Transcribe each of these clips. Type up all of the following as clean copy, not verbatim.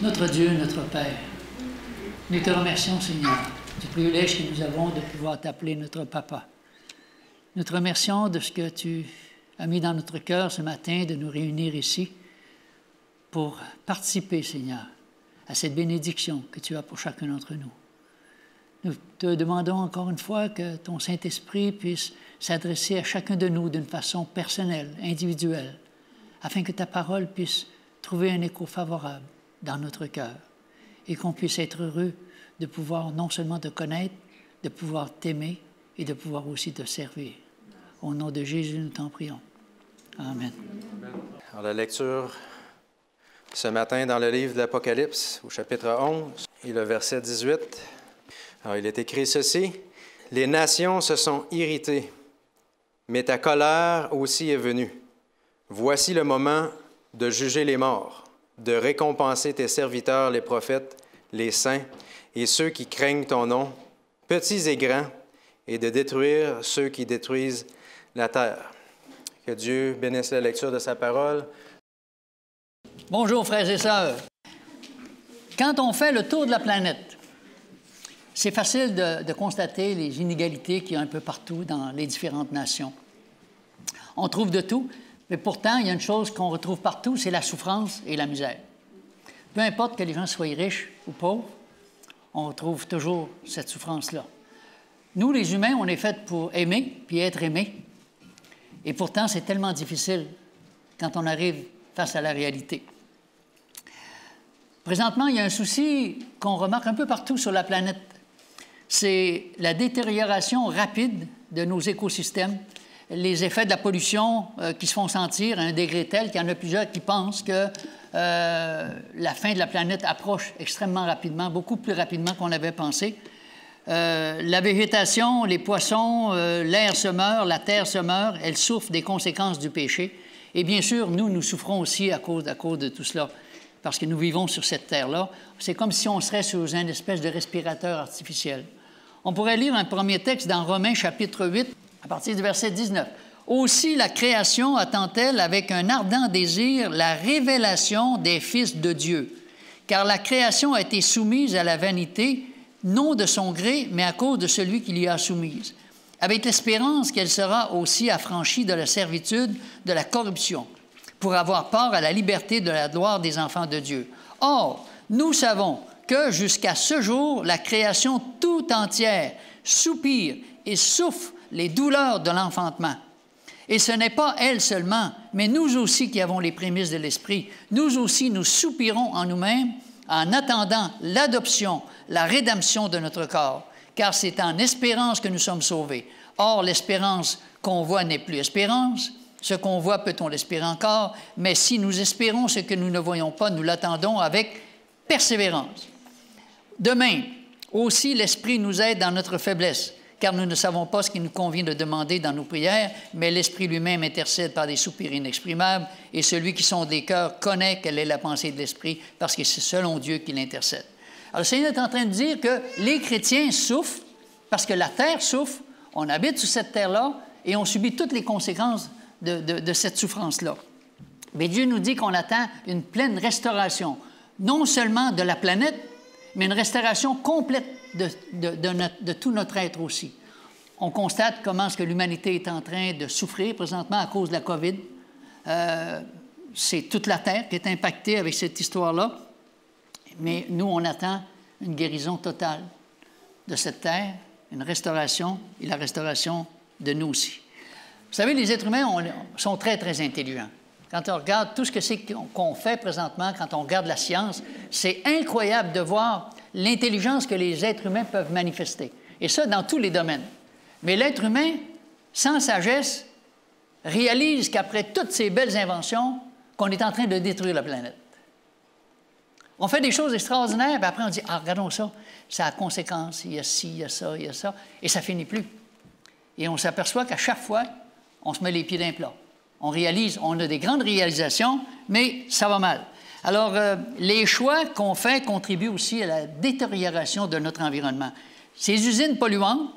Notre Dieu, notre Père, nous te remercions, Seigneur, du privilège que nous avons de pouvoir t'appeler notre Papa. Nous te remercions de ce que tu as mis dans notre cœur ce matin de nous réunir ici pour participer, Seigneur, à cette bénédiction que tu as pour chacun d'entre nous. Nous te demandons encore une fois que ton Saint-Esprit puisse s'adresser à chacun de nous d'une façon personnelle, individuelle, afin que ta parole puisse trouver un écho favorable dans notre cœur et qu'on puisse être heureux de pouvoir non seulement te connaître, de pouvoir t'aimer et de pouvoir aussi te servir. Au nom de Jésus, nous t'en prions. Amen. Alors, la lecture ce matin dans le livre de l'Apocalypse, au chapitre 11 et le verset 18. Alors, il est écrit ceci: « Les nations se sont irritées, mais ta colère aussi est venue. Voici le moment de juger les morts, de récompenser tes serviteurs, les prophètes, les saints et ceux qui craignent ton nom, petits et grands, et de détruire ceux qui détruisent la terre. » Que Dieu bénisse la lecture de sa parole. Bonjour, frères et sœurs. Quand on fait le tour de la planète, c'est facile de constater les inégalités qu'il y a un peu partout dans les différentes nations. On trouve de tout, mais pourtant, il y a une chose qu'on retrouve partout, c'est la souffrance et la misère. Peu importe que les gens soient riches ou pauvres, on retrouve toujours cette souffrance-là. Nous, les humains, on est faits pour aimer puis être aimés. Et pourtant, c'est tellement difficile quand on arrive face à la réalité. Présentement, il y a un souci qu'on remarque un peu partout sur la planète. C'est la détérioration rapide de nos écosystèmes, les effets de la pollution qui se font sentir à un degré tel qu'il y en a plusieurs qui pensent que la fin de la planète approche extrêmement rapidement, beaucoup plus rapidement qu'on avait pensé. La végétation, les poissons, l'air se meurt, la terre se meurt, elle souffre des conséquences du péché. Et bien sûr, nous souffrons aussi à cause de tout cela, parce que nous vivons sur cette terre-là. C'est comme si on serait sous une espèce de respirateur artificiel. On pourrait lire un premier texte dans Romains, chapitre 8, à partir du verset 19. « Aussi la création attend-elle avec un ardent désir la révélation des fils de Dieu, car la création a été soumise à la vanité, non de son gré, mais à cause de celui qui l'y a soumise, avec l'espérance qu'elle sera aussi affranchie de la servitude de la corruption, pour avoir part à la liberté de la gloire des enfants de Dieu. Or, nous savons que jusqu'à ce jour, la création tout entière soupire et souffre les douleurs de l'enfantement. Et ce n'est pas elle seulement, mais nous aussi qui avons les prémices de l'Esprit. Nous aussi, nous soupirons en nous-mêmes en attendant l'adoption, la rédemption de notre corps, car c'est en espérance que nous sommes sauvés. Or, l'espérance qu'on voit n'est plus espérance. Ce qu'on voit, peut-on l'espérer encore? Mais si nous espérons ce que nous ne voyons pas, nous l'attendons avec persévérance. De même, aussi, l'Esprit nous aide dans notre faiblesse, car nous ne savons pas ce qu'il nous convient de demander dans nos prières, mais l'Esprit lui-même intercède par des soupirs inexprimables, et celui qui sonde les cœurs connaît quelle est la pensée de l'Esprit, parce que c'est selon Dieu qu'il intercède. Alors, le Seigneur est en train de dire que les chrétiens souffrent, parce que la terre souffre, on habite sur cette terre-là, et on subit toutes les conséquences de cette souffrance-là. Mais Dieu nous dit qu'on attend une pleine restauration, non seulement de la planète, mais une restauration complète de tout notre être aussi. On constate comment est-ce que l'humanité est en train de souffrir présentement à cause de la COVID. C'est toute la Terre qui est impactée avec cette histoire-là. Mais nous, on attend une guérison totale de cette Terre, une restauration et la restauration de nous aussi. Vous savez, les êtres humains sont très, très intelligents. Quand on regarde tout ce que c'est qu'on fait présentement, quand on regarde la science, c'est incroyable de voir l'intelligence que les êtres humains peuvent manifester. Et ça, dans tous les domaines. Mais l'être humain, sans sagesse, réalise qu'après toutes ces belles inventions, qu'on est en train de détruire la planète. On fait des choses extraordinaires, puis après on dit « Ah, regardons ça, ça a conséquences, il y a ci, il y a ça, et ça ne finit plus. » Et on s'aperçoit qu'à chaque fois, on se met les pieds d'un plat. On réalise, on a des grandes réalisations, mais ça va mal. Alors, les choix qu'on fait contribuent aussi à la détérioration de notre environnement. Ces usines polluantes,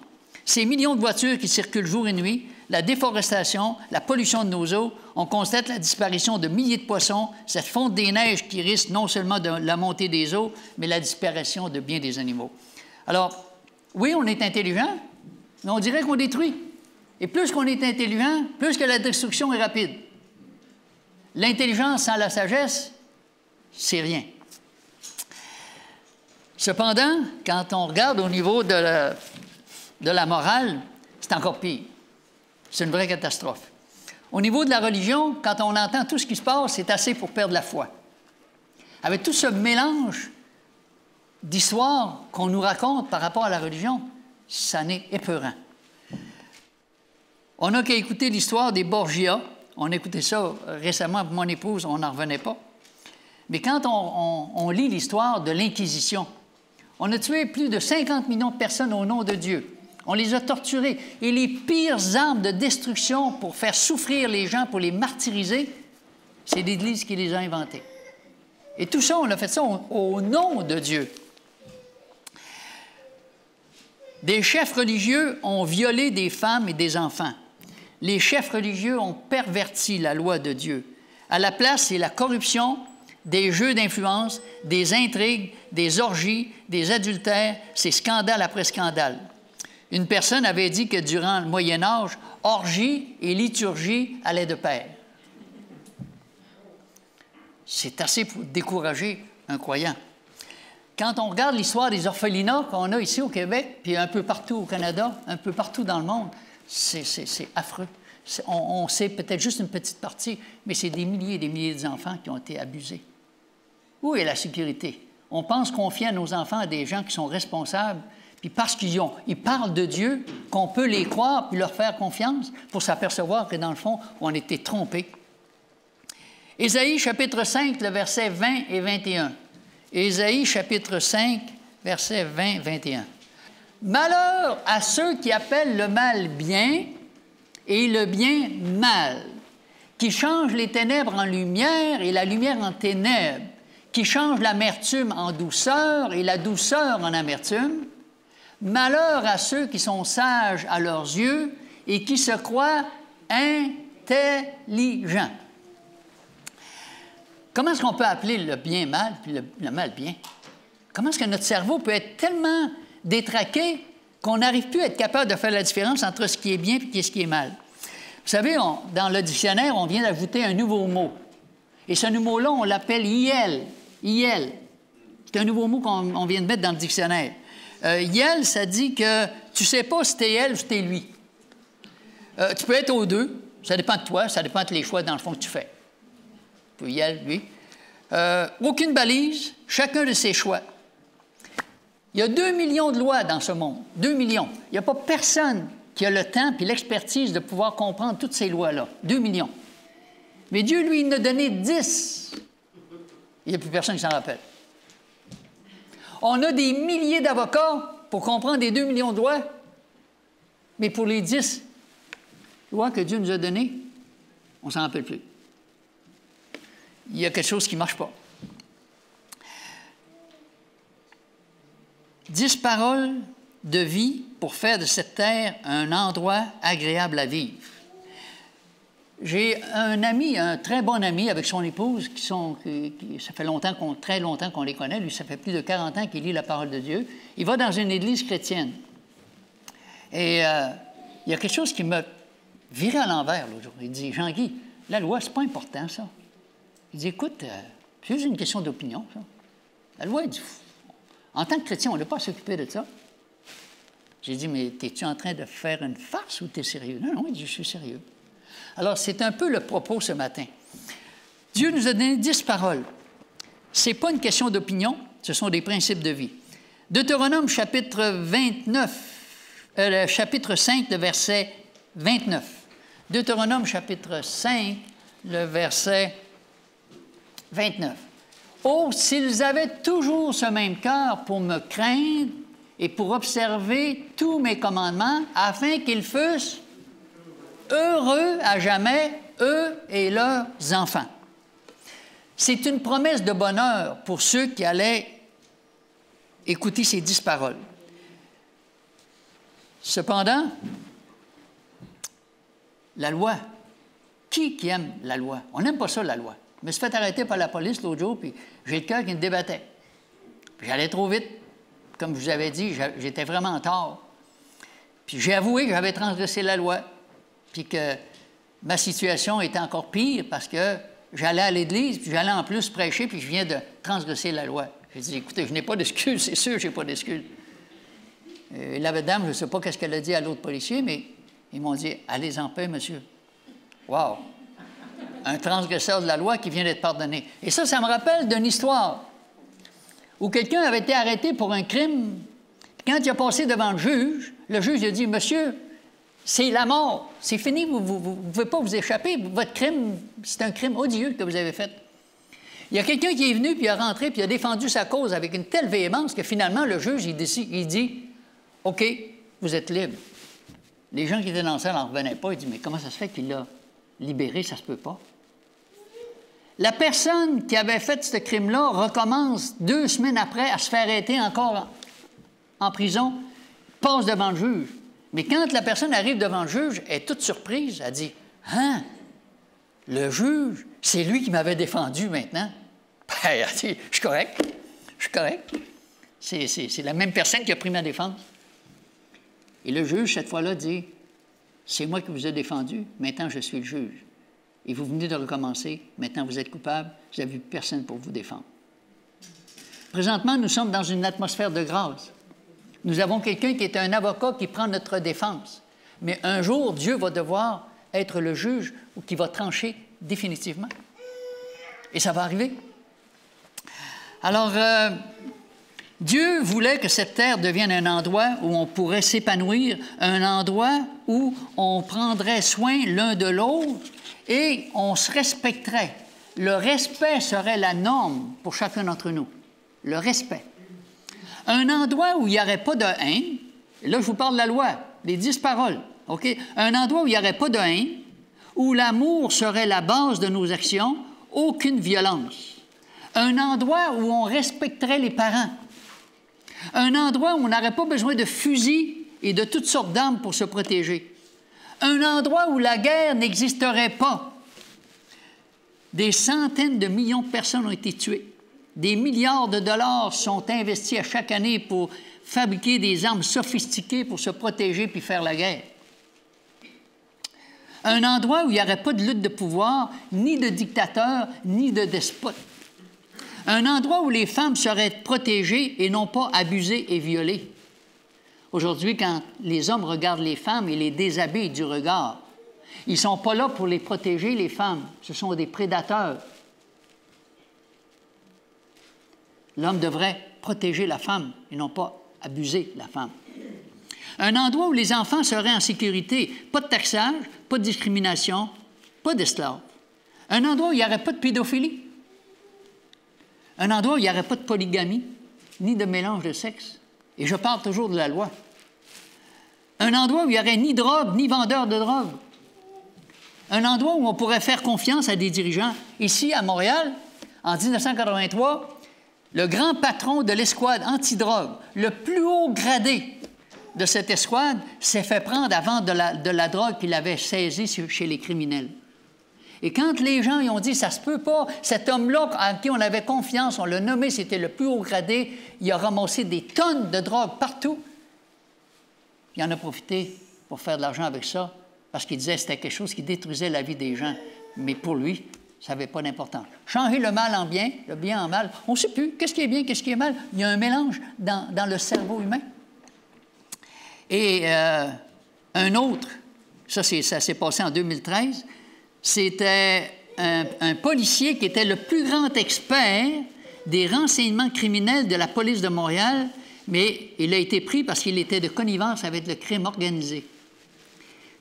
ces millions de voitures qui circulent jour et nuit, la déforestation, la pollution de nos eaux. On constate la disparition de milliers de poissons, cette fonte des neiges qui risque non seulement de la montée des eaux, mais la disparition de bien des animaux. Alors, oui, on est intelligent, mais on dirait qu'on détruit. Et plus qu'on est intelligent, plus que la destruction est rapide. L'intelligence sans la sagesse, c'est rien. Cependant, quand on regarde au niveau de la morale, c'est encore pire. C'est une vraie catastrophe. Au niveau de la religion, quand on entend tout ce qui se passe, c'est assez pour perdre la foi. Avec tout ce mélange d'histoires qu'on nous raconte par rapport à la religion, ça n'est épeurant. On n'a qu'à écouter l'histoire des Borgia. On a écouté ça récemment avec mon épouse, on n'en revenait pas. Mais quand on lit l'histoire de l'Inquisition, on a tué plus de 50 millions de personnes au nom de Dieu. On les a torturés. Et les pires armes de destruction pour faire souffrir les gens, pour les martyriser, c'est l'Église qui les a inventées. Et tout ça, on a fait ça au nom de Dieu. Des chefs religieux ont violé des femmes et des enfants. Les chefs religieux ont perverti la loi de Dieu. À la place, c'est la corruption, des jeux d'influence, des intrigues, des orgies, des adultères, c'est scandale après scandale. Une personne avait dit que durant le Moyen Âge, orgie et liturgie allaient de pair. C'est assez pour décourager un croyant. Quand on regarde l'histoire des orphelinats qu'on a ici au Québec, puis un peu partout au Canada, un peu partout dans le monde, c'est affreux. On sait peut-être juste une petite partie, mais c'est des milliers et des milliers d'enfants qui ont été abusés. Où est la sécurité? On pense confier à nos enfants à des gens qui sont responsables, puis parce qu'ils parlent de Dieu, qu'on peut les croire puis leur faire confiance pour s'apercevoir que, dans le fond, on était trompés. Ésaïe, chapitre 5, le verset 20 et 21. Ésaïe, chapitre 5, versets 20 et 21. « Malheur à ceux qui appellent le mal bien et le bien mal, qui changent les ténèbres en lumière et la lumière en ténèbres, qui changent l'amertume en douceur et la douceur en amertume. Malheur à ceux qui sont sages à leurs yeux et qui se croient intelligents. » Comment est-ce qu'on peut appeler le bien mal puis le mal bien? Comment est-ce que notre cerveau peut être tellement détraqué qu'on n'arrive plus à être capable de faire la différence entre ce qui est bien et ce qui est mal? Vous savez, dans le dictionnaire, on vient d'ajouter un nouveau mot. Et ce nouveau mot-là, on l'appelle IEL. IEL. C'est un nouveau mot qu'on vient de mettre dans le dictionnaire. IEL, ça dit que tu ne sais pas si t'es elle ou si t'es lui. Tu peux être aux deux. Ça dépend de toi. Ça dépend de les choix, dans le fond, que tu fais. Tu peux IEL, lui. Aucune balise. Chacun de ses choix. Il y a 2 millions de lois dans ce monde. 2 millions. Il n'y a pas personne qui a le temps et l'expertise de pouvoir comprendre toutes ces lois-là. 2 millions. Mais Dieu, lui, il en a donné 10. Il n'y a plus personne qui s'en rappelle. On a des milliers d'avocats pour comprendre les 2 millions de lois, mais pour les 10 lois que Dieu nous a données, on ne s'en rappelle plus. Il y a quelque chose qui ne marche pas. 10 paroles de vie pour faire de cette terre un endroit agréable à vivre. J'ai un ami, un très bon ami avec son épouse, ça fait très longtemps qu'on les connaît. Lui, ça fait plus de 40 ans qu'il lit la parole de Dieu. Il va dans une église chrétienne. Et il y a quelque chose qui m'a viré à l'envers l'autre jour. Il dit, Jean-Guy, la loi, c'est pas important, ça. Il dit, écoute, c'est juste une question d'opinion, ça. La loi, il dit, en tant que chrétien, on n'a pas à s'occuper de ça. J'ai dit, mais es-tu en train de faire une farce ou tu es sérieux? Non, il dit, je suis sérieux. Alors, c'est un peu le propos ce matin. Dieu nous a donné 10 paroles. Ce n'est pas une question d'opinion, ce sont des principes de vie. Deutéronome, chapitre 5, le verset 29. Deutéronome, chapitre 5, le verset 29. « Oh, s'ils avaient toujours ce même cœur pour me craindre et pour observer tous mes commandements, afin qu'ils fussent heureux à jamais, eux et leurs enfants. » C'est une promesse de bonheur pour ceux qui allaient écouter ces 10 paroles. Cependant, La loi. Qui aime la loi? On n'aime pas ça, la loi. Je me suis fait arrêter par la police l'autre jour, puis j'ai le cœur qui me débattait. Puis j'allais trop vite. Comme je vous avais dit, j'étais vraiment en tort. Puis j'ai avoué que j'avais transgressé la loi, puis que ma situation était encore pire parce que j'allais à l'église, puis j'allais en plus prêcher, puis je viens de transgresser la loi. J'ai dit, écoutez, je n'ai pas d'excuse, c'est sûr, je n'ai pas d'excuse. Et la dame, je ne sais pas qu'est-ce qu'elle a dit à l'autre policier, mais ils m'ont dit, allez en paix, monsieur. Wow! Un transgresseur de la loi qui vient d'être pardonné. Et ça me rappelle d'une histoire où quelqu'un avait été arrêté pour un crime. Quand il a passé devant le juge a dit, monsieur, c'est la mort, c'est fini, vous ne pouvez pas vous échapper. Votre crime, c'est un crime odieux que vous avez fait. Il y a quelqu'un qui est venu, puis il a rentré, puis il a défendu sa cause avec une telle véhémence que finalement, le juge, il dit, OK, vous êtes libre. Les gens qui étaient dans la salle n'en revenaient pas. Ils disent, mais comment ça se fait qu'il l'a libéré? Ça se peut pas. La personne qui avait fait ce crime-là recommence 2 semaines après à se faire arrêter encore en prison, passe devant le juge. Mais quand la personne arrive devant le juge, elle est toute surprise. Elle dit, « Hein? Le juge, c'est lui qui m'avait défendu maintenant. » Ben, elle dit, « Je suis correct. Je suis correct. C'est la même personne qui a pris ma défense. » Et le juge, cette fois-là, dit, « C'est moi qui vous ai défendu. Maintenant, je suis le juge. Et vous venez de recommencer. Maintenant, vous êtes coupable. Vous n'avez plus personne pour vous défendre. » Présentement, nous sommes dans une atmosphère de grâce. Nous avons quelqu'un qui est un avocat qui prend notre défense. Mais un jour, Dieu va devoir être le juge ou qui va trancher définitivement. Et ça va arriver. Alors, Dieu voulait que cette terre devienne un endroit où on pourrait s'épanouir, un endroit où on prendrait soin l'un de l'autre et on se respecterait. Le respect serait la norme pour chacun d'entre nous. Le respect. Un endroit où il n'y aurait pas de haine, et là je vous parle de la loi, les 10 paroles, OK? Un endroit où il n'y aurait pas de haine, où l'amour serait la base de nos actions, aucune violence. Un endroit où on respecterait les parents. Un endroit où on n'aurait pas besoin de fusils et de toutes sortes d'armes pour se protéger. Un endroit où la guerre n'existerait pas. Des centaines de millions de personnes ont été tuées. Des milliards de dollars sont investis à chaque année pour fabriquer des armes sophistiquées pour se protéger puis faire la guerre. Un endroit où il n'y aurait pas de lutte de pouvoir, ni de dictateur, ni de despote. Un endroit où les femmes seraient protégées et non pas abusées et violées. Aujourd'hui, quand les hommes regardent les femmes, ils les déshabillent du regard. Ils ne sont pas là pour les protéger, les femmes. Ce sont des prédateurs. L'homme devrait protéger la femme et non pas abuser la femme. Un endroit où les enfants seraient en sécurité, pas de taxage, pas de discrimination, pas d'esclaves. Un endroit où il n'y aurait pas de pédophilie. Un endroit où il n'y aurait pas de polygamie, ni de mélange de sexe. Et je parle toujours de la loi. Un endroit où il n'y aurait ni drogue, ni vendeur de drogue. Un endroit où on pourrait faire confiance à des dirigeants. Ici, à Montréal, en 1983, le grand patron de l'escouade antidrogue, le plus haut gradé de cette escouade, s'est fait prendre avant de la drogue qu'il avait saisie chez les criminels. Et quand les gens y ont dit « ça se peut pas », cet homme-là en qui on avait confiance, on l'a nommé, c'était le plus haut gradé, il a ramassé des tonnes de drogue partout. Il en a profité pour faire de l'argent avec ça, parce qu'il disait que c'était quelque chose qui détruisait la vie des gens. Mais pour lui, ça n'avait pas d'importance. Changer le mal en bien, le bien en mal, on ne sait plus qu'est-ce qui est bien, qu'est-ce qui est mal. Il y a un mélange dans le cerveau humain. Et un autre, ça s'est passé en 2013, c'était un policier qui était le plus grand expert des renseignements criminels de la police de Montréal, mais il a été pris parce qu'il était de connivence avec le crime organisé.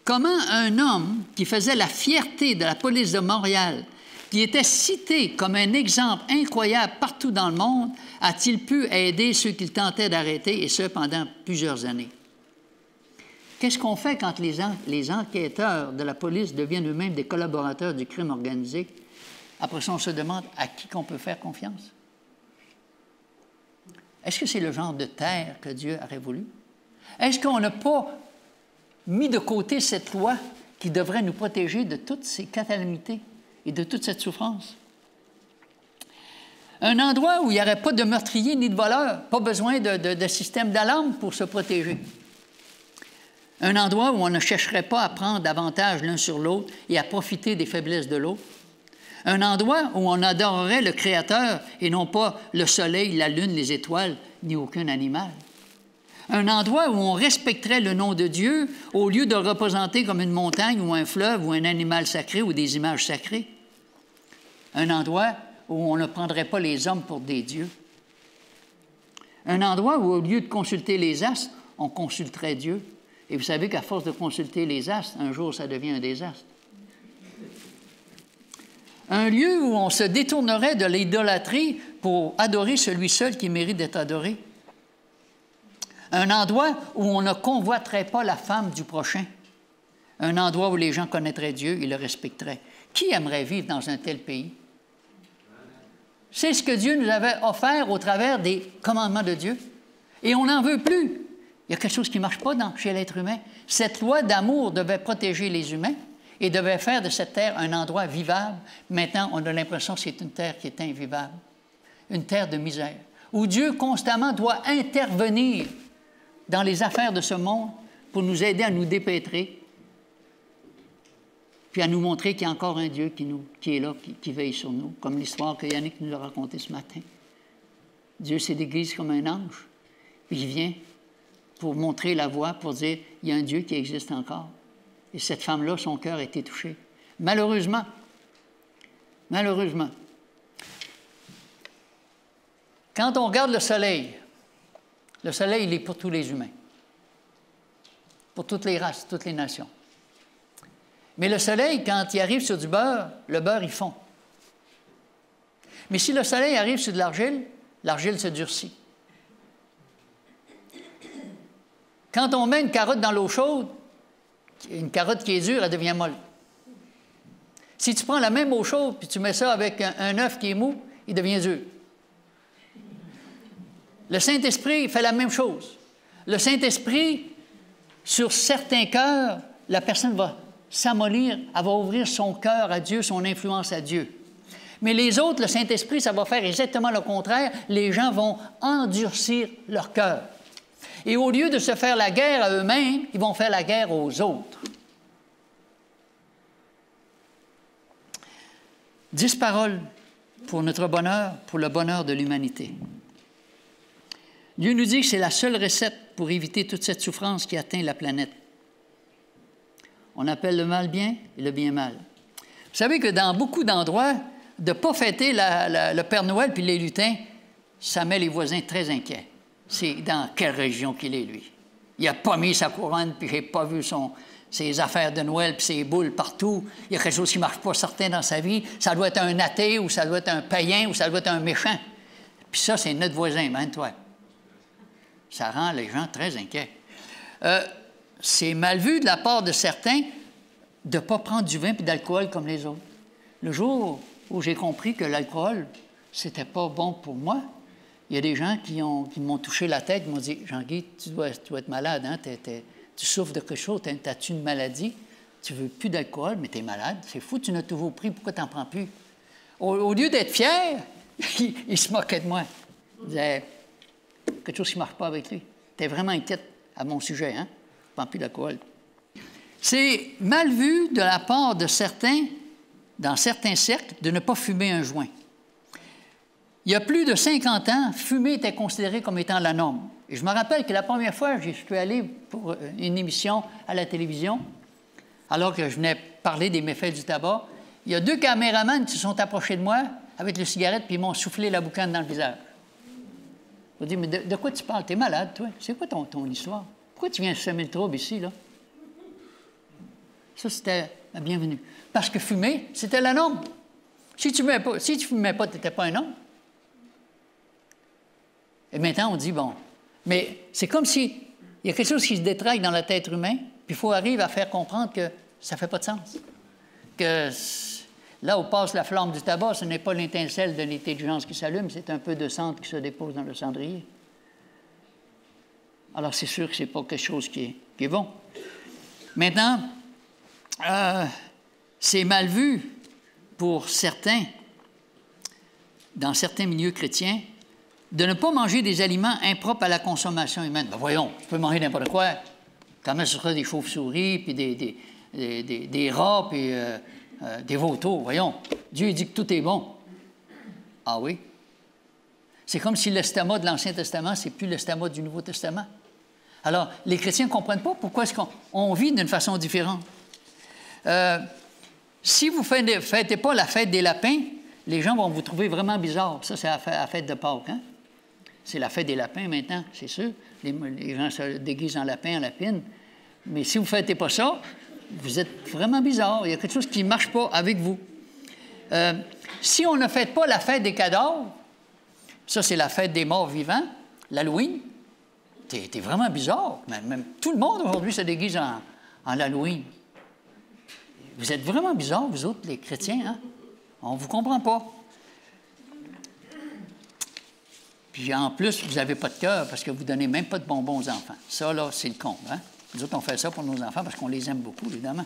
Comment un homme qui faisait la fierté de la police de Montréal, qui était cité comme un exemple incroyable partout dans le monde, a-t-il pu aider ceux qu'il tentait d'arrêter, et ce, pendant plusieurs années? Qu'est-ce qu'on fait quand les enquêteurs de la police deviennent eux-mêmes des collaborateurs du crime organisé? Après ça, on se demande à qui qu'on peut faire confiance. Est-ce que c'est le genre de terre que Dieu aurait voulu? Est-ce qu'on n'a pas mis de côté cette loi qui devrait nous protéger de toutes ces calamités et de toute cette souffrance. Un endroit où il n'y aurait pas de meurtrier ni de voleur, pas besoin de système d'alarme pour se protéger. Un endroit où on ne chercherait pas à prendre avantage l'un sur l'autre et à profiter des faiblesses de l'autre. Un endroit où on adorerait le Créateur et non pas le soleil, la lune, les étoiles, ni aucun animal. Un endroit où on respecterait le nom de Dieu au lieu de le représenter comme une montagne ou un fleuve ou un animal sacré ou des images sacrées. Un endroit où on ne prendrait pas les hommes pour des dieux. Un endroit où, au lieu de consulter les astres, on consulterait Dieu. Et vous savez qu'à force de consulter les astres, un jour, ça devient un désastre. Un lieu où on se détournerait de l'idolâtrie pour adorer celui seul qui mérite d'être adoré. Un endroit où on ne convoiterait pas la femme du prochain. Un endroit où les gens connaîtraient Dieu et le respecteraient. Qui aimerait vivre dans un tel pays? C'est ce que Dieu nous avait offert au travers des commandements de Dieu. Et on n'en veut plus. Il y a quelque chose qui ne marche pas chez l'être humain. Cette loi d'amour devait protéger les humains et devait faire de cette terre un endroit vivable. Maintenant, on a l'impression que c'est une terre qui est invivable, une terre de misère, où Dieu constamment doit intervenir dans les affaires de ce monde pour nous aider à nous dépêtrer, puis à nous montrer qu'il y a encore un Dieu qui est là, qui veille sur nous, comme l'histoire que Yannick nous a racontée ce matin. Dieu s'est déguisé comme un ange, puis il vient pour montrer la voie, pour dire, il y a un Dieu qui existe encore. Et cette femme-là, son cœur a été touché. Malheureusement, quand on regarde le soleil, il est pour tous les humains, pour toutes les races, toutes les nations. Mais le soleil, quand il arrive sur du beurre, le beurre, il fond. Mais si le soleil arrive sur de l'argile se durcit. Quand on met une carotte dans l'eau chaude, une carotte qui est dure, elle devient molle. Si tu prends la même eau chaude puis tu mets ça avec un œuf qui est mou, il devient dur. Le Saint-Esprit fait la même chose. Le Saint-Esprit, sur certains cœurs, la personne va s'amollir, elle va ouvrir son cœur à Dieu, son influence à Dieu. Mais les autres, le Saint-Esprit, ça va faire exactement le contraire. Les gens vont endurcir leur cœur. Et au lieu de se faire la guerre à eux-mêmes, ils vont faire la guerre aux autres. 10 paroles pour notre bonheur, pour le bonheur de l'humanité. Dieu nous dit que c'est la seule recette pour éviter toute cette souffrance qui atteint la planète. On appelle le mal bien et le bien mal. Vous savez que dans beaucoup d'endroits, de ne pas fêter le Père Noël puis les lutins, ça met les voisins très inquiets. C'est dans quelle région qu'il est, lui? Il n'a pas mis sa couronne, puis je n'ai pas vu ses affaires de Noël, puis ses boules partout. Il y a quelque chose qui ne marche pas certain dans sa vie. Ça doit être un athée, ou ça doit être un païen, ou ça doit être un méchant. Puis ça, c'est notre voisin, imagine-toi. Ça rend les gens très inquiets. C'est mal vu de la part de certains de ne pas prendre du vin et d'alcool comme les autres. Le jour où j'ai compris que l'alcool, c'était pas bon pour moi, il y a des gens qui m'ont touché la tête, qui m'ont dit « Jean-Guy, tu dois être malade, hein? Tu souffres de quelque chose, as-tu une maladie? Tu ne veux plus d'alcool, mais tu es malade. C'est fou, tu n'as toujours pris, pourquoi tu n'en prends plus? » Au lieu d'être fier, il se moquait de moi. Il disait « Quelque chose qui ne marche pas avec lui. Tu es vraiment inquiète à mon sujet, hein? Tu ne prends plus d'alcool. » C'est mal vu de la part de certains, dans certains cercles, de ne pas fumer un joint. Il y a plus de 50 ans, fumer était considéré comme étant la norme. Et je me rappelle que la première fois, je suis allé pour une émission à la télévision, alors que je venais parler des méfaits du tabac, il y a 2 caméramans qui se sont approchés de moi avec le cigarette puis ils m'ont soufflé la boucane dans le visage. Je me dis, mais de quoi tu parles? Tu es malade, toi? C'est quoi ton histoire? Pourquoi tu viens semer le trouble ici, là? Ça, c'était la bienvenue. Parce que fumer, c'était la norme. Si tu ne fumais pas, tu n'étais pas un homme. Et maintenant, on dit, bon, mais c'est comme s'il y a quelque chose qui se détraque dans la tête humaine, puis il faut arriver à faire comprendre que ça ne fait pas de sens. Que là où passe la flamme du tabac, ce n'est pas l'étincelle de l'intelligence qui s'allume, c'est un peu de cendre qui se dépose dans le cendrier. Alors, c'est sûr que ce n'est pas quelque chose qui est bon. Maintenant, c'est mal vu pour certains, dans certains milieux chrétiens, de ne pas manger des aliments impropres à la consommation humaine. Ben voyons, tu peux manger n'importe quoi. Comment ce sera des chauves-souris, puis des rats, puis des vautours, voyons. Dieu dit que tout est bon. Ah oui? C'est comme si l'estomac de l'Ancien Testament, c'est plus l'estomac du Nouveau Testament. Alors, les chrétiens ne comprennent pas pourquoi est-ce qu'on vit d'une façon différente. Si vous ne fêtez pas la fête des lapins, les gens vont vous trouver vraiment bizarre. Ça, c'est la fête de Pâques, hein? C'est la fête des lapins maintenant, c'est sûr. Les gens se déguisent en lapin, en lapine. Mais si vous ne fêtez pas ça, vous êtes vraiment bizarre. Il y a quelque chose qui ne marche pas avec vous. Si on ne fête pas la fête des cadavres, ça, c'est la fête des morts vivants, l'Halloween, t'es vraiment bizarre. Même tout le monde aujourd'hui se déguise en Halloween. Vous êtes vraiment bizarres, vous autres, les chrétiens, hein? On ne vous comprend pas. Puis en plus, vous n'avez pas de cœur parce que vous ne donnez même pas de bonbons aux enfants. Ça, là, c'est le comble, hein? Nous autres, on fait ça pour nos enfants parce qu'on les aime beaucoup, évidemment.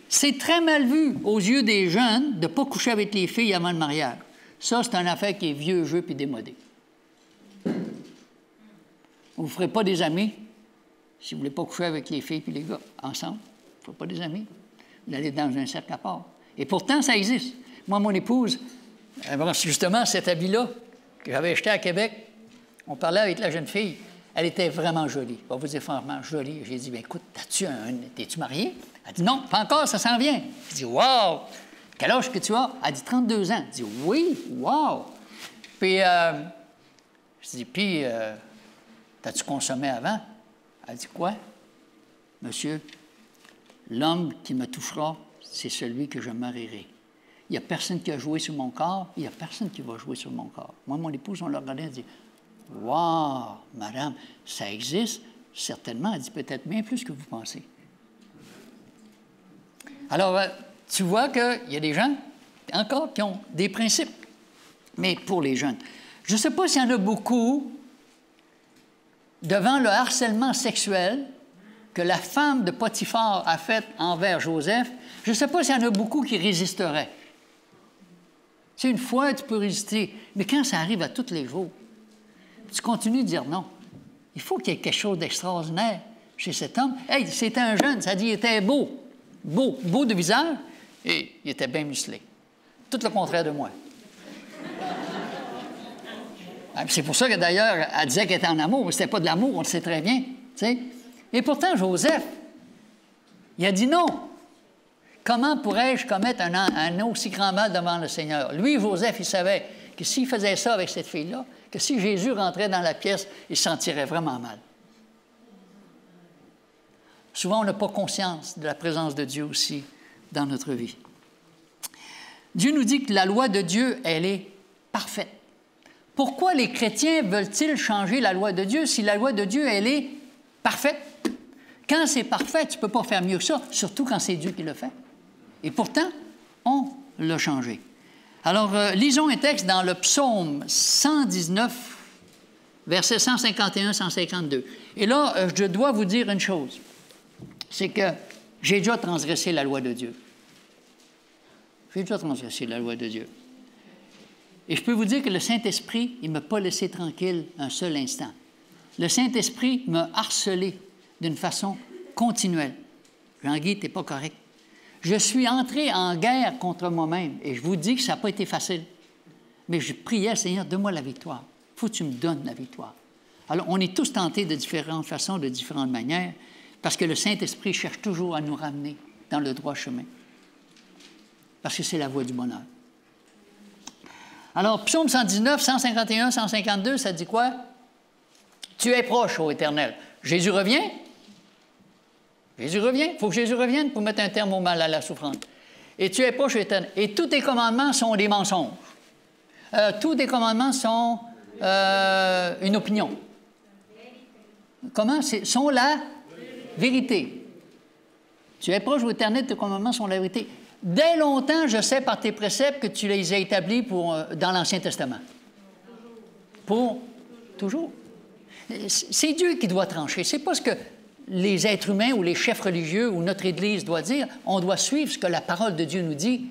C'est très mal vu aux yeux des jeunes de ne pas coucher avec les filles avant le mariage. Ça, c'est une affaire qui est vieux jeu puis démodé. Vous ne ferez pas des amis si vous ne voulez pas coucher avec les filles et les gars ensemble. Vous ne ferez pas des amis. Vous allez dans un cercle à part. Et pourtant, ça existe. Moi, mon épouse, justement, cet habit-là que j'avais acheté à Québec, on parlait avec la jeune fille. Elle était vraiment jolie. On va vous dire franchement, jolie. J'ai dit, bien, écoute, t'es-tu marié? Elle dit, non, pas encore, ça s'en vient. Je dis, wow! Quel âge que tu as? Elle dit, 32 ans. Je dis, oui, wow! Puis, je dis, puis, t'as-tu consommé avant? Elle dit, quoi? Monsieur, l'homme qui me touchera, c'est celui que je marierai. Il n'y a personne qui a joué sur mon corps, il n'y a personne qui va jouer sur mon corps. Moi, mon épouse, on l'a regardé, elle dit, wow, madame, ça existe? Certainement. Elle dit, peut-être bien plus que vous pensez. Alors, tu vois qu'il y a des gens, encore, qui ont des principes, mais pour les jeunes. Je ne sais pas s'il y en a beaucoup, devant le harcèlement sexuel que la femme de Potiphar a fait envers Joseph, je ne sais pas s'il y en a beaucoup qui résisteraient. Tu sais, une fois, tu peux résister, mais quand ça arrive à tous les jours, tu continues de dire non. Il faut qu'il y ait quelque chose d'extraordinaire chez cet homme. Hey, c'était un jeune, ça dit qu'il était beau de visage, et il était bien musclé. Tout le contraire de moi. C'est pour ça que d'ailleurs, elle disait qu'elle était en amour, mais ce n'était pas de l'amour, on le sait très bien. Tu sais? Et pourtant, Joseph, il a dit non. Comment pourrais-je commettre un aussi grand mal devant le Seigneur? Lui, Joseph, il savait que s'il faisait ça avec cette fille-là, que si Jésus rentrait dans la pièce, il se sentirait vraiment mal. Souvent, on n'a pas conscience de la présence de Dieu aussi dans notre vie. Dieu nous dit que la loi de Dieu, elle est parfaite. Pourquoi les chrétiens veulent-ils changer la loi de Dieu si la loi de Dieu, elle est parfaite? Quand c'est parfait, tu ne peux pas faire mieux que ça, surtout quand c'est Dieu qui le fait. Et pourtant, on l'a changé. Alors, lisons un texte dans le psaume 119, versets 151-152. Et là, je dois vous dire une chose, c'est que j'ai déjà transgressé la loi de Dieu. J'ai déjà transgressé la loi de Dieu. Et je peux vous dire que le Saint-Esprit, il ne m'a pas laissé tranquille un seul instant. Le Saint-Esprit m'a harcelé d'une façon continuelle. Jean-Guy, tu n'es pas correct. Je suis entré en guerre contre moi-même et je vous dis que ça n'a pas été facile. Mais je priais, Seigneur, donne-moi la victoire. Il faut que tu me donnes la victoire. Alors, on est tous tentés de différentes façons, de différentes manières, parce que le Saint-Esprit cherche toujours à nous ramener dans le droit chemin. Parce que c'est la voie du bonheur. Alors, psaume 119, 151, 152, ça dit quoi? Tu es proche, ô Éternel. Jésus revient? Jésus revient. Il faut que Jésus revienne pour mettre un terme au mal, à la souffrance. Et tu es proche, ô Éternel. Et tous tes commandements sont des mensonges. Tous tes commandements sont une opinion. Comment? Sont la vérité. Tu es proche, ô Éternel, tes commandements sont la vérité. Dès longtemps, je sais par tes préceptes que tu les as établis dans l'Ancien Testament. Pour toujours. C'est Dieu qui doit trancher. C'est pas ce que les êtres humains ou les chefs religieux ou notre Église doit dire. On doit suivre ce que la parole de Dieu nous dit.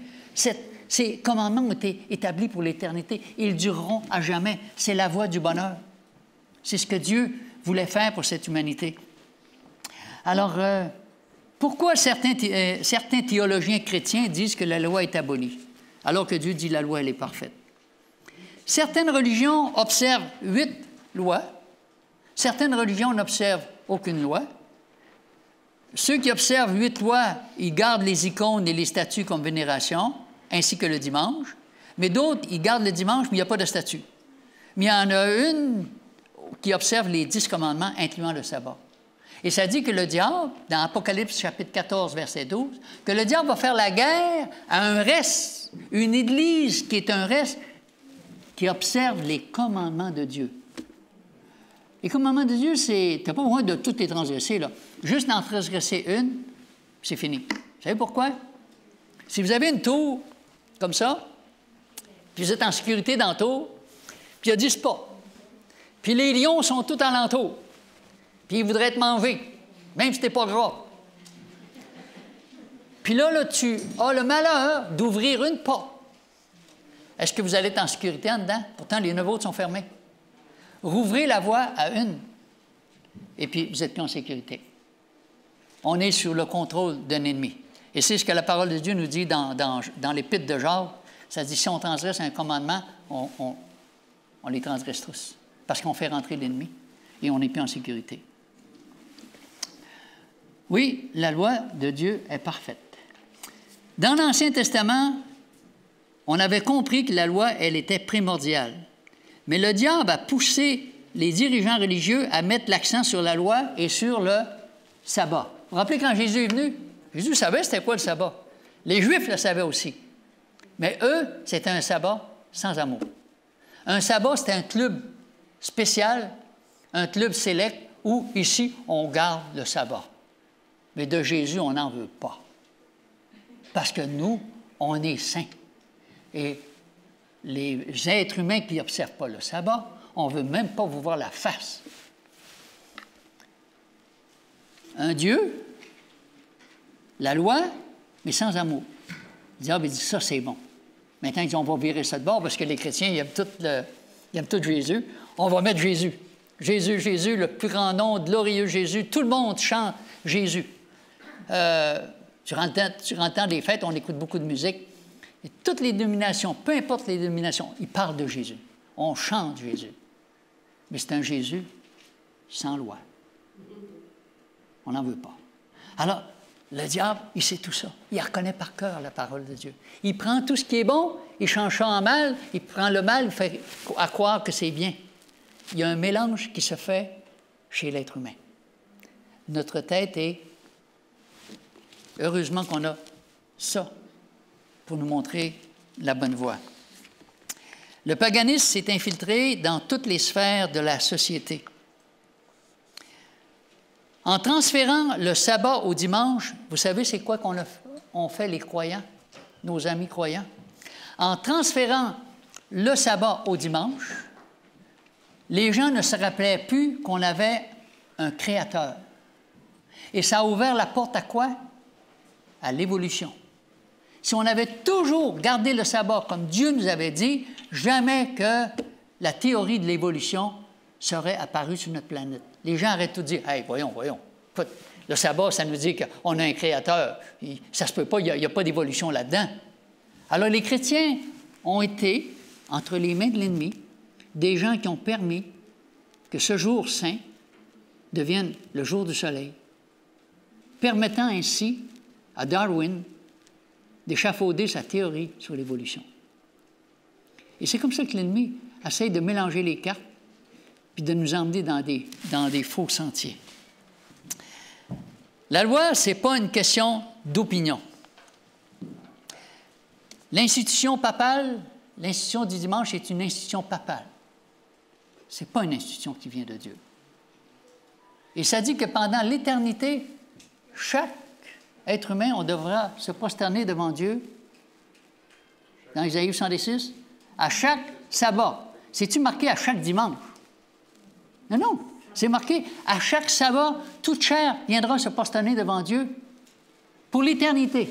Ces commandements ont été établis pour l'éternité. Ils dureront à jamais. C'est la voie du bonheur. C'est ce que Dieu voulait faire pour cette humanité. Alors, pourquoi certains théologiens chrétiens disent que la loi est abolie, alors que Dieu dit que la loi, elle est parfaite? Certaines religions observent 8 lois. Certaines religions n'observent aucune loi. Ceux qui observent 8 lois, ils gardent les icônes et les statues comme vénération, ainsi que le dimanche. Mais d'autres, ils gardent le dimanche, mais il n'y a pas de statue. Mais il y en a une qui observe les 10 commandements, incluant le sabbat. Et ça dit que le diable, dans Apocalypse chapitre 14, verset 12, que le diable va faire la guerre à un reste, une Église qui est un reste, qui observe les commandements de Dieu. Les commandements de Dieu, c'est... Tu n'as pas besoin de toutes les transgresser, là. Juste d'en transgresser une, c'est fini. Vous savez pourquoi? Si vous avez une tour comme ça, puis vous êtes en sécurité dans la tour, puis il y a 10 pas, puis les lions sont tout alentour, puis ils voudraient te manger, même si tu n'es pas gras. Puis là, tu as le malheur d'ouvrir une porte. Est-ce que vous allez être en sécurité en dedans? Pourtant, les 9 autres sont fermés. Rouvrez la voie à une, et puis vous êtes plus en sécurité. On est sous le contrôle d'un ennemi. Et c'est ce que la parole de Dieu nous dit dans l'Épître de Jacques. Ça dit, si on transgresse un commandement, on les transgresse tous, parce qu'on fait rentrer l'ennemi, et on n'est plus en sécurité. Oui, la loi de Dieu est parfaite. Dans l'Ancien Testament, on avait compris que la loi, elle était primordiale. Mais le diable a poussé les dirigeants religieux à mettre l'accent sur la loi et sur le sabbat. Vous vous rappelez quand Jésus est venu? Jésus savait c'était quoi le sabbat. Les Juifs le savaient aussi. Mais eux, c'était un sabbat sans amour. Un sabbat, c'était un club spécial, un club sélect, où ici, on garde le sabbat. Mais de Jésus, on n'en veut pas. Parce que nous, on est saints. Et les êtres humains qui n'observent pas le sabbat, on ne veut même pas vous voir la face. Un Dieu, la loi, mais sans amour. Le diable dit, ça, c'est bon. Maintenant, ils disent, on va virer ça de bord parce que les chrétiens, ils aiment tout Jésus. On va mettre Jésus. Jésus, Jésus, le plus grand nom, glorieux Jésus. Tout le monde chante Jésus. Durant le temps des fêtes, on écoute beaucoup de musique. Et toutes les dénominations, peu importe les dénominations, ils parlent de Jésus. On chante Jésus. Mais c'est un Jésus sans loi. On n'en veut pas. Alors, le diable, il sait tout ça. Il reconnaît par cœur la parole de Dieu. Il prend tout ce qui est bon, il change ça en mal, il prend le mal, il fait à croire que c'est bien. Il y a un mélange qui se fait chez l'être humain. Notre tête est... Heureusement qu'on a ça pour nous montrer la bonne voie. Le paganisme s'est infiltré dans toutes les sphères de la société. En transférant le sabbat au dimanche, vous savez c'est quoi qu'on fait les croyants, nos amis croyants? En transférant le sabbat au dimanche, les gens ne se rappelaient plus qu'on avait un créateur. Et ça a ouvert la porte à quoi? À l'évolution. Si on avait toujours gardé le sabbat comme Dieu nous avait dit, jamais que la théorie de l'évolution serait apparue sur notre planète. Les gens auraient tout dit, « Hey, voyons. Écoute, le sabbat, ça nous dit qu'on a un créateur. Ça se peut pas, il n'y a pas d'évolution là-dedans. » Alors, les chrétiens ont été, entre les mains de l'ennemi, des gens qui ont permis que ce jour saint devienne le jour du soleil, permettant ainsi à Darwin d'échafauder sa théorie sur l'évolution. Et c'est comme ça que l'ennemi essaie de mélanger les cartes puis de nous emmener dans des faux sentiers. La loi, ce n'est pas une question d'opinion. L'institution papale, l'institution du dimanche est une institution papale. Ce n'est pas une institution qui vient de Dieu. Et ça dit que pendant l'éternité, chaque être humain, on devra se prosterner devant Dieu, dans Isaïe 106, à chaque sabbat. C'est-tu marqué à chaque dimanche? Non. C'est marqué, à chaque sabbat, toute chair viendra se prosterner devant Dieu pour l'éternité.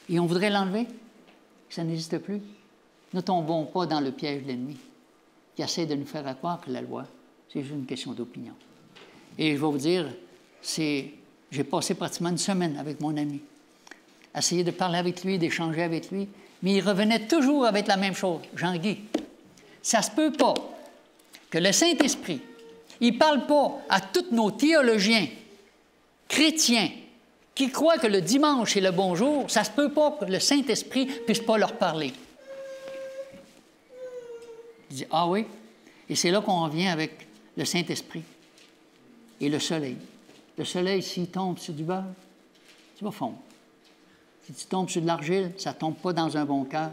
Et on voudrait l'enlever? Ça n'existe plus. Ne tombons pas dans le piège de l'ennemi qui essaie de nous faire croire que la loi, c'est juste une question d'opinion. Et je vais vous dire, j'ai passé pratiquement une semaine avec mon ami, essayer de parler avec lui, d'échanger avec lui, mais il revenait toujours avec la même chose. Jean-Guy, ça ne se peut pas que le Saint-Esprit, il ne parle pas à tous nos théologiens chrétiens qui croient que le dimanche est le bon jour, ça ne se peut pas que le Saint-Esprit ne puisse pas leur parler. Il dit, ah oui? Et c'est là qu'on revient avec le Saint-Esprit et le soleil. Le soleil, s'il tombe sur du beurre, tu vas fondre. Si tu tombes sur de l'argile, ça ne tombe pas dans un bon cœur,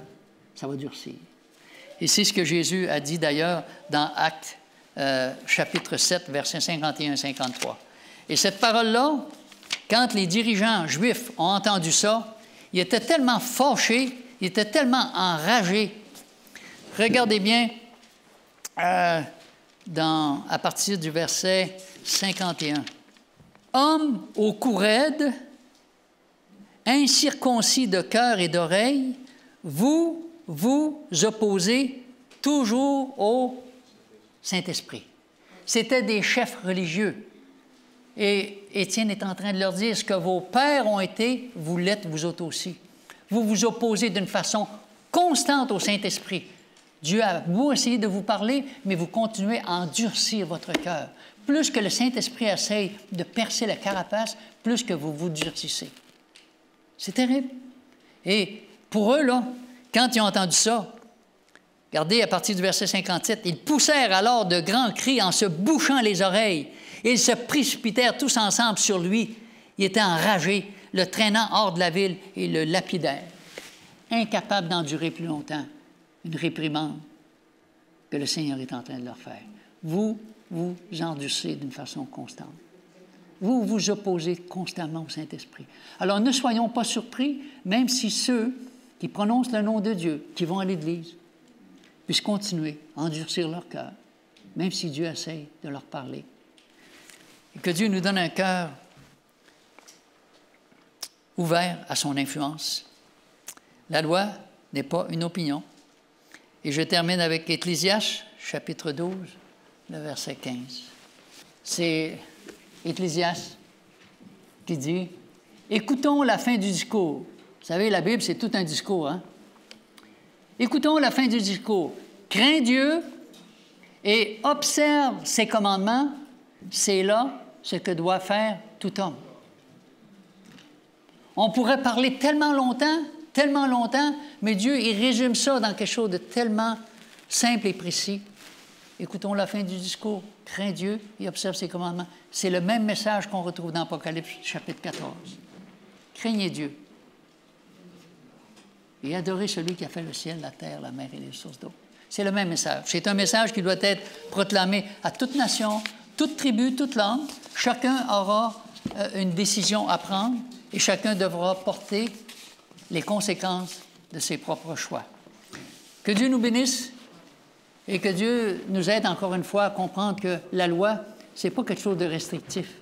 ça va durcir. Et c'est ce que Jésus a dit d'ailleurs dans Actes chapitre 7, versets 51-53. Et cette parole-là, quand les dirigeants juifs ont entendu ça, ils étaient tellement fâchés, ils étaient tellement enragés. Regardez bien à partir du verset 51. « Hommes au cou raide, incirconcis de cœur et d'oreille, vous vous opposez toujours au Saint-Esprit. » C'était des chefs religieux. Et Étienne est en train de leur dire, ce que vos pères ont été, vous l'êtes vous autres aussi. Vous vous opposez d'une façon constante au Saint-Esprit. Dieu a beau essayer de vous parler, mais vous continuez à endurcir votre cœur. Plus que le Saint-Esprit essaye de percer la carapace, plus que vous vous durcissez. C'est terrible. Et pour eux, là, quand ils ont entendu ça, regardez à partir du verset 57, ils poussèrent alors de grands cris en se bouchant les oreilles. Et ils se précipitèrent tous ensemble sur lui. Il était enragé, le traînant hors de la ville et le lapidèrent. Incapable d'endurer plus longtemps une réprimande que le Seigneur est en train de leur faire. Vous vous endurcissez d'une façon constante. Vous vous opposez constamment au Saint-Esprit. Alors ne soyons pas surpris, même si ceux qui prononcent le nom de Dieu, qui vont à l'Église, puissent continuer à endurcir leur cœur, même si Dieu essaye de leur parler. Et que Dieu nous donne un cœur ouvert à son influence. La loi n'est pas une opinion. Et je termine avec Ecclésiaste, chapitre 12, le verset 15. C'est Ecclésiaste qui dit « Écoutons la fin du discours. » Vous savez, la Bible, c'est tout un discours, hein? « Écoutons la fin du discours. Crains Dieu et observe ses commandements. C'est là ce que doit faire tout homme. » On pourrait parler tellement longtemps, mais Dieu, il résume ça dans quelque chose de tellement simple et précis. Écoutons la fin du discours. Crains Dieu et observe ses commandements. C'est le même message qu'on retrouve dans Apocalypse, chapitre 14. Craignez Dieu et adorez celui qui a fait le ciel, la terre, la mer et les sources d'eau. C'est le même message. C'est un message qui doit être proclamé à toute nation, toute tribu, toute langue. Chacun aura une décision à prendre et chacun devra porter les conséquences de ses propres choix. Que Dieu nous bénisse et que Dieu nous aide encore une fois à comprendre que la loi, ce n'est pas quelque chose de restrictif,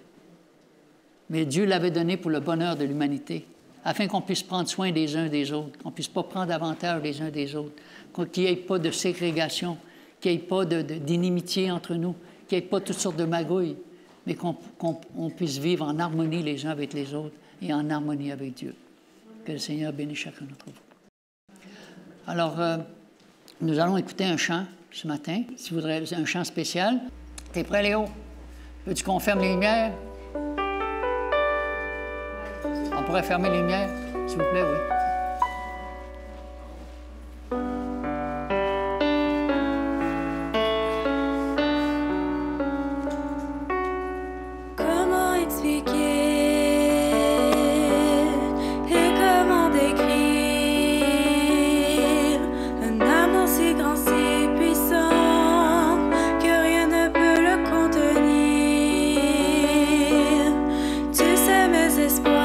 mais Dieu l'avait donné pour le bonheur de l'humanité, afin qu'on puisse prendre soin des uns des autres, qu'on ne puisse pas prendre avantage les uns des autres, qu'il n'y ait pas de ségrégation, qu'il n'y ait pas d'inimitié entre nous, qu'il n'y ait pas toutes sortes de magouilles, mais qu'on puisse vivre en harmonie les uns avec les autres et en harmonie avec Dieu. Que le Seigneur bénisse chacun d'entre vous. Alors, nous allons écouter un chant ce matin, si vous voudrez, un chant spécial. T'es prêt, Léo? Veux-tu qu'on ferme les lumières? On pourrait fermer les lumières, s'il vous plaît, oui. Espoirs,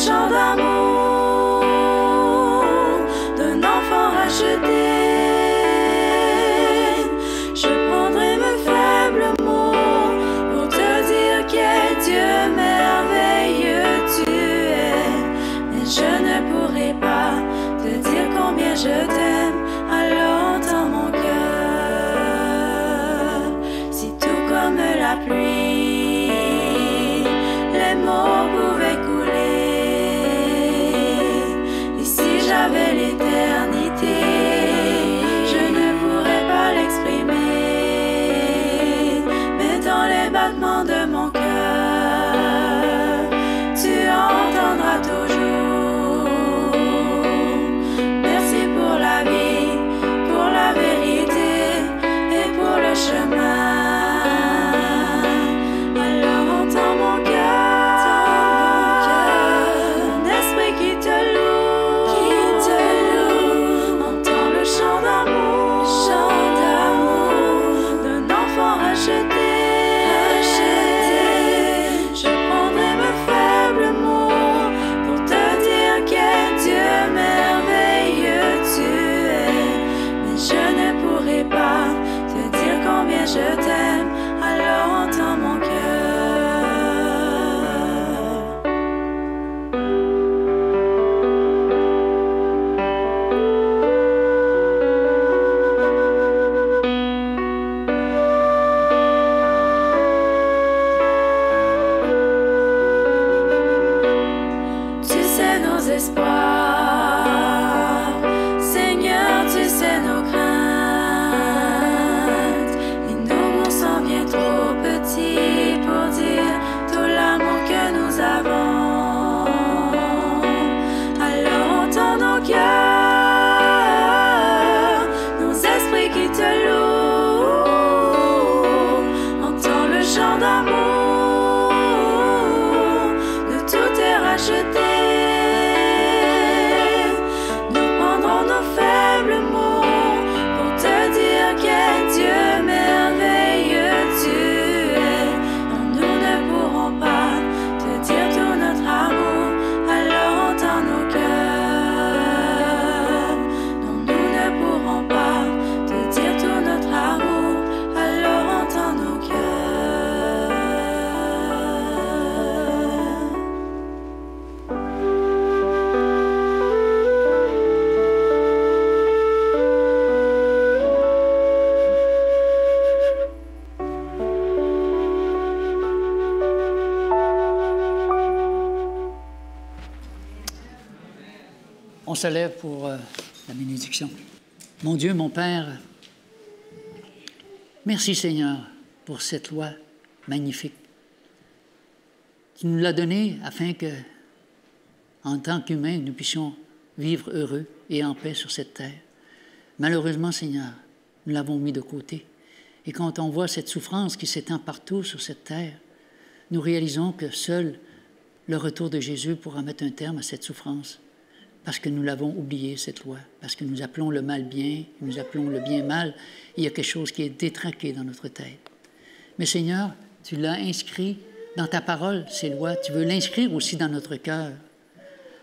chant d'amour d'un enfant racheté. Je prendrai mes faibles mots pour te dire quel Dieu merveilleux tu es. Mais je ne pourrai pas te dire combien je t'aime. Alors entends mon cœur. Si tout comme la pluie, les mots pouvaient couler. Et si j'avais l'éternité, je ne pourrais pas l'exprimer. Mais dans les battements de mon cœur, tu entendras toujours. Merci pour la vie, pour la vérité et pour le chemin. Alors entends mon cœur, mon esprit qui te loue, entends le chant d'amour d'un enfant racheté. Je prendrai mes faibles mots pour te dire quel Dieu merveilleux tu es. Mais je ne pourrai pas te dire combien je t'aime. Alors entends mon cœur. Tu sais nos espoirs, Seigneur, tu sais nos craintes. Et nos mots sont bien trop petits pour dire tout l'amour que nous avons. Alors entends nos cœurs, nos esprits qui te louent. Entends le chant d'amour, de tout est racheté. Nous prendrons nos faibles mots pour te dire quel Dieu merveilleux tu es. Non, nous ne pourrons pas te dire tout notre amour. Alors entends nos cœurs. Non, nous ne pourrons pas te dire tout notre amour. Alors entends nos cœurs. On se lève pour la bénédiction. Mon Dieu, mon Père, merci Seigneur pour cette loi magnifique. Tu nous l'as donnée afin que, en tant qu'humains, nous puissions vivre heureux et en paix sur cette terre. Malheureusement, Seigneur, nous l'avons mis de côté. Et quand on voit cette souffrance qui s'étend partout sur cette terre, nous réalisons que seul le retour de Jésus pourra mettre un terme à cette souffrance. Parce que nous l'avons oublié, cette loi, parce que nous appelons le mal bien, nous appelons le bien mal, il y a quelque chose qui est détraqué dans notre tête. Mais Seigneur, tu l'as inscrit dans ta parole, ces lois, tu veux l'inscrire aussi dans notre cœur,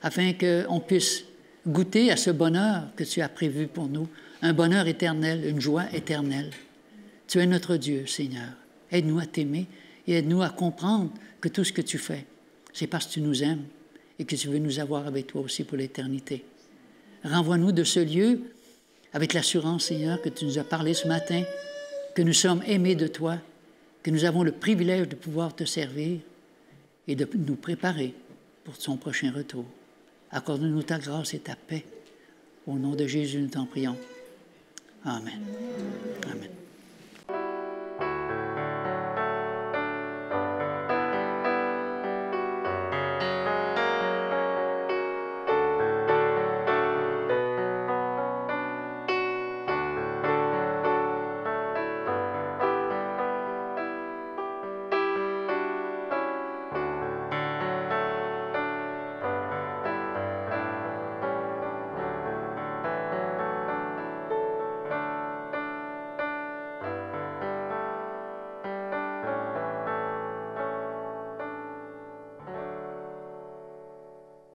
afin qu'on puisse goûter à ce bonheur que tu as prévu pour nous, un bonheur éternel, une joie éternelle. Tu es notre Dieu, Seigneur. Aide-nous à t'aimer et aide-nous à comprendre que tout ce que tu fais, c'est parce que tu nous aimes et que tu veux nous avoir avec toi aussi pour l'éternité. Renvoie-nous de ce lieu avec l'assurance, Seigneur, que tu nous as parlé ce matin, que nous sommes aimés de toi, que nous avons le privilège de pouvoir te servir et de nous préparer pour son prochain retour. Accorde-nous ta grâce et ta paix. Au nom de Jésus, nous t'en prions. Amen. Amen.